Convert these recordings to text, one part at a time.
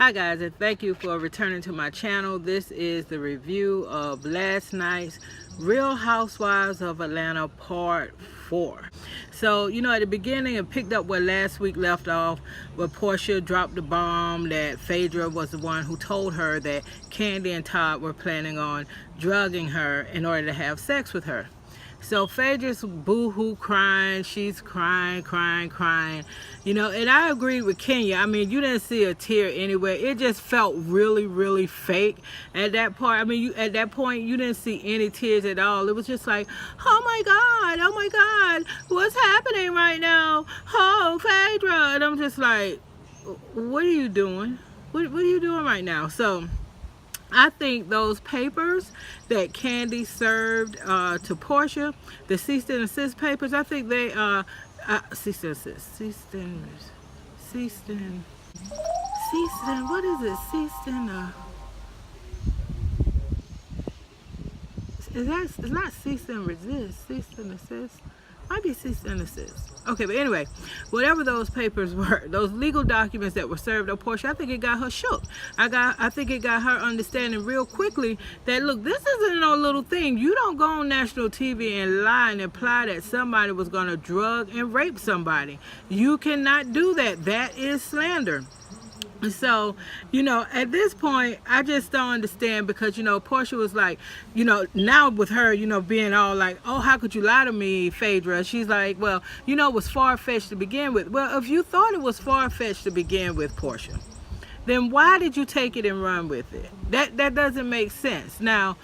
Hi guys, and thank you for returning to my channel. This is the review of last night's Real Housewives of Atlanta Part 4. So, at the beginning it picked up where last week left off, where Portia dropped the bomb that Phaedra was the one who told her that Kandi and Todd were planning on drugging her in order to have sex with her. So Phaedra's boo-hoo crying, she's crying, and I agree with Kenya. I mean, you didn't see a tear anywhere. It just felt really fake at that point. I mean, at that point, you didn't see any tears at all. It was just like, oh my God, what's happening right now? Oh, Phaedra. And I'm just like, what are you doing? What are you doing right now? So I think those papers that Kandi served to Portia, the cease and desist papers, I think they cease and desist, what is it? It's not cease and resist, cease and desist. Might be cease and desist. Okay, but anyway, whatever those papers were, those legal documents that were served on Portia, I think it got her shook. I think it got her understanding real quickly that, look, this isn't no little thing. You don't go on national TV and lie and imply that somebody was going to drug and rape somebody. You cannot do that. That is slander. So, at this point, I just don't understand because, Portia was like, now with her, being all like, oh, how could you lie to me, Phaedra? She's like, well, it was far-fetched to begin with. Well, if you thought it was far-fetched to begin with, Portia, then why did you take it and run with it? That doesn't make sense. Now,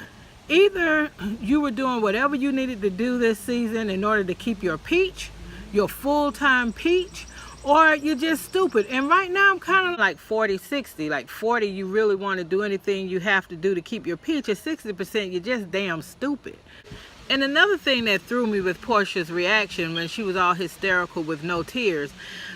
either you were doing whatever you needed to do this season in order to keep your peach, your full-time peach, or you're just stupid. And right now I'm kind of like 40-60. Like 40, you really want to do anything you have to do to keep your peach. At 60%, you're just damn stupid. And another thing that threw me with Portia's reaction when she was all hysterical with no tears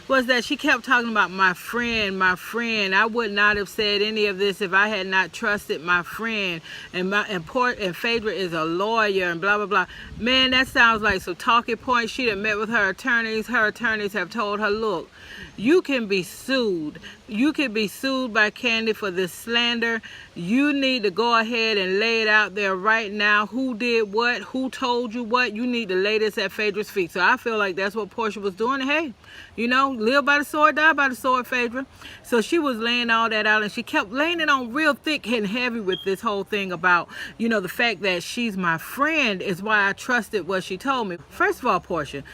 was that she kept talking about my friend. I would not have said any of this if I had not trusted my friend. And Phaedra is a lawyer and blah, blah, blah. Man, that sounds like some talking points. She done met with her attorneys. Her attorneys have told her, look, you can be sued. You can be sued by Kandi for this slander. You need to go ahead and lay it out there right now. Who did what? Who told you what? You need to lay this at Phaedra's feet. So I feel like that's what Portia was doing. Hey, live by the sword, die by the sword, Phaedra. So she was laying all that out, and she kept laying it on real thick and heavy with this whole thing about, the fact that she's my friend is why I trusted what she told me. First of all, Portia,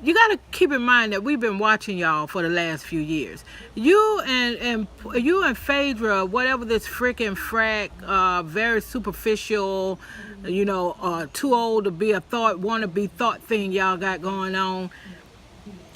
you got to keep in mind that we've been watching y'all for the last few years. You and Phaedra, whatever this freaking frack, very superficial, too old to be a wannabe thought thing y'all got going on.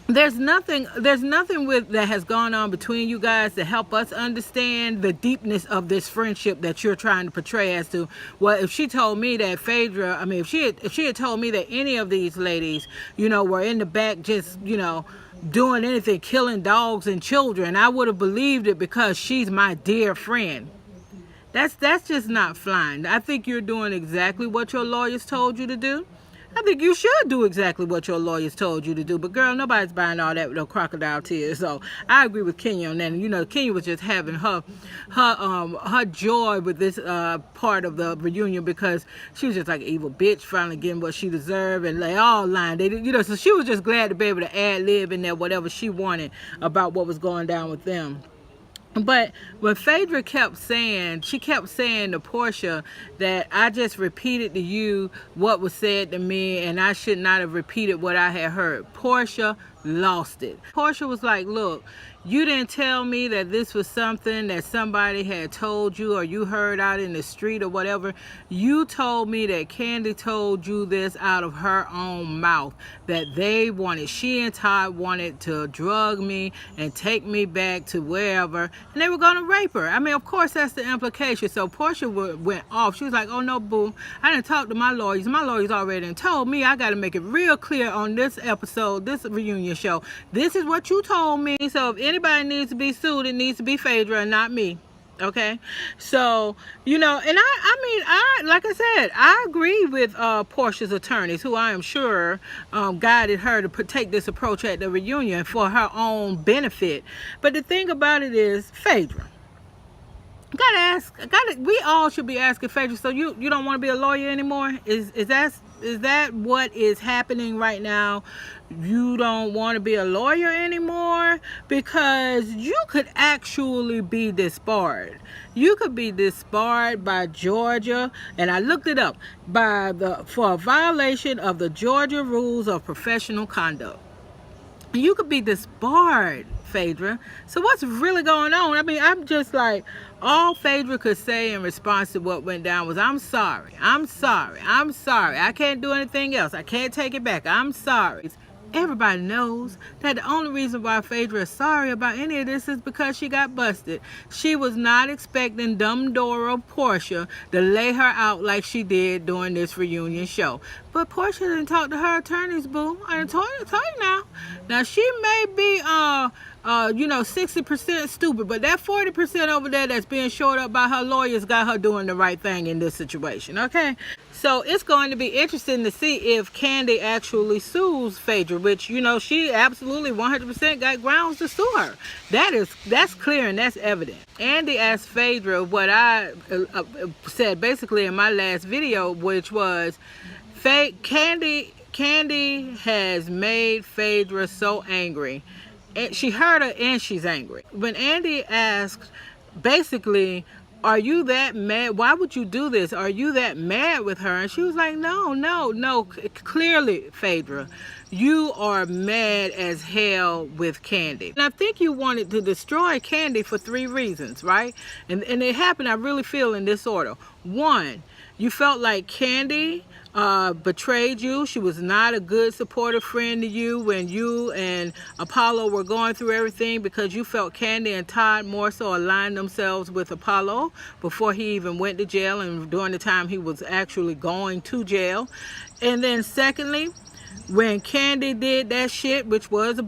There's nothing that has gone on between you guys to help us understand the deepness of this friendship that you're trying to portray as to. Well, if she told me that Phaedra, I mean, if she had told me that any of these ladies, were in the back just, doing anything, killing dogs and children, I would have believed it because she's my dear friend. That's just not flying. I think you're doing exactly what your lawyers told you to do. I think you should do exactly what your lawyers told you to do. But girl, nobody's buying all that with no crocodile tears. So I agree with Kenya on that. And Kenya was just having her joy with this part of the reunion because she was just like an evil bitch finally getting what she deserved, and they all lying. So she was just glad to be able to ad lib in there whatever she wanted about what was going down with them. But when Phaedra kept saying to Portia that I just repeated to you what was said to me and I should not have repeated what I had heard, Portia lost it. Portia was like, look, you didn't tell me that this was something that somebody had told you or you heard out in the street or whatever. You told me that Kandi told you this out of her own mouth, that she and Todd wanted to drug me and take me back to wherever, and they were going to rape her. I mean, of course, that's the implication. So Portia went off. She was like, oh, no, boo. I didn't talk to my lawyers. My lawyers already told me I got to make it real clear on this episode, this reunion show. This is what you told me. So if anybody needs to be sued, it needs to be Phaedra and not me. Okay, so and I like I said, I agree with Portia's attorneys, who I am sure guided her to take this approach at the reunion for her own benefit. But the thing about it is, Phaedra, Gotta ask. We all should be asking Phaedra. So you don't want to be a lawyer anymore? Is that what is happening right now? You don't want to be a lawyer anymore because you could actually be disbarred. You could be disbarred by Georgia, and I looked it up for a violation of the Georgia rules of professional conduct. You could be disbarred, Phaedra. So what's really going on? I mean, I'm just like, all Phaedra could say in response to what went down was, I'm sorry. I'm sorry. I'm sorry. I can't do anything else. I can't take it back. I'm sorry. Everybody knows that the only reason why Phaedra is sorry about any of this is because she got busted. She was not expecting dumb Dora Portia to lay her out like she did during this reunion show. But Portia didn't talk to her attorneys, boo. I told you now. Now she may be 60% stupid, but that 40% over there that's being shored up by her lawyers got her doing the right thing in this situation, okay? So it's going to be interesting to see if Kandi actually sues Phaedra, which, she absolutely 100% got grounds to sue her. That's clear and that's evident. Kandi asked Phaedra what I said basically in my last video, which was, Kandi has made Phaedra so angry. And she heard her and she's angry. When Kandi asked, basically, are you that mad? Why would you do this? Are you that mad with her? And she was like, no. Clearly, Phaedra, you are mad as hell with Kandi. And I think you wanted to destroy Kandi for 3 reasons, right? And it happened, I really feel, in this order. 1, you felt like Kandi betrayed you. She was not a good supportive friend to you when you and Apollo were going through everything, because you felt Kandi and Todd more so aligned themselves with Apollo before he even went to jail and during the time he was actually going to jail. And then secondly, when Kandi did that shit, which was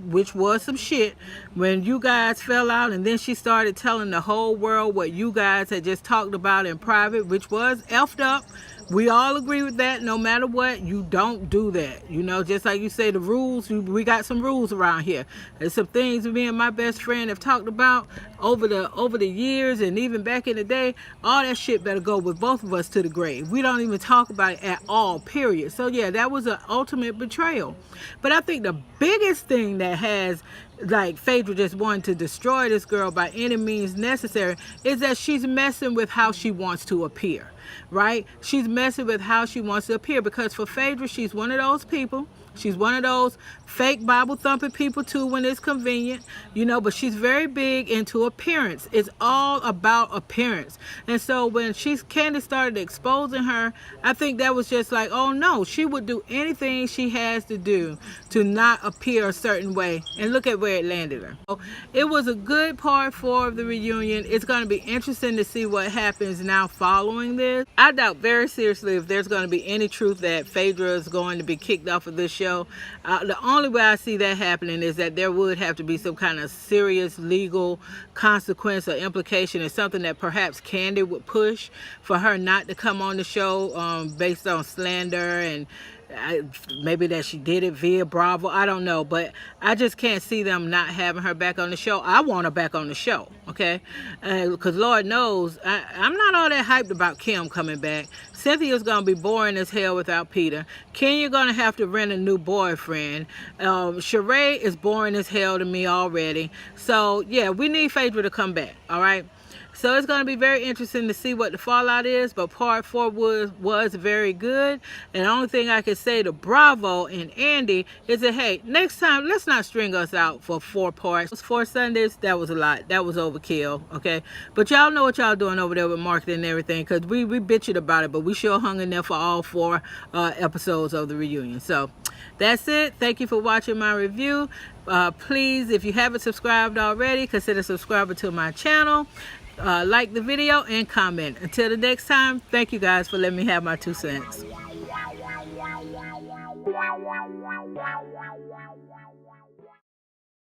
some shit, when you guys fell out and then she started telling the whole world what you guys had just talked about in private, which was effed up. We all agree with that. No matter what, you don't do that. Just like you say, the rules, we got some rules around here. There's some things me and my best friend have talked about over the years, and even back in the day. All that shit better go with both of us to the grave. We don't even talk about it at all, period. So yeah, that was an ultimate betrayal. But I think the biggest thing that has, like, Phaedra just wanting to destroy this girl by any means necessary is that she's messing with how she wants to appear. Right? She's messing with how she wants to appear, because for Phaedra, she's one of those people. She's one of those fake Bible thumping people too when it's convenient, but she's very big into appearance. It's all about appearance. And so when Kandi started exposing her, I think that was just like, oh no, she would do anything she has to do to not appear a certain way. And look at where it landed her. So it was a good part 4 of the reunion. It's going to be interesting to see what happens now following this. I doubt very seriously if there's going to be any truth that Phaedra is going to be kicked off of this show. The only way I see that happening is that there would have to be some kind of serious legal consequence or implication, or something that perhaps Kandi would push for her not to come on the show based on slander, and maybe that she did it via Bravo. I don't know, but I just can't see them not having her back on the show. I want her back on the show, okay? Because Lord knows, I'm not all that hyped about Kim coming back. Cynthia's going to be boring as hell without Peter. Kenya's going to have to rent a new boyfriend. Sheree is boring as hell to me already. So, yeah, we need Phaedra to come back, all right? So it's going to be very interesting to see what the fallout is, but part 4 was very good. And the only thing I can say to Bravo and Andy is that, hey, next time, let's not string us out for 4 parts. 4 Sundays, that was a lot. That was overkill, okay? But y'all know what y'all doing over there with marketing and everything, because we bitching about it, but we sure hung in there for all 4 episodes of the reunion. So that's it. Thank you for watching my review. Please, if you haven't subscribed already, consider subscribing to my channel. Like the video and comment. Until the next time, thank you guys for letting me have my 2 cents.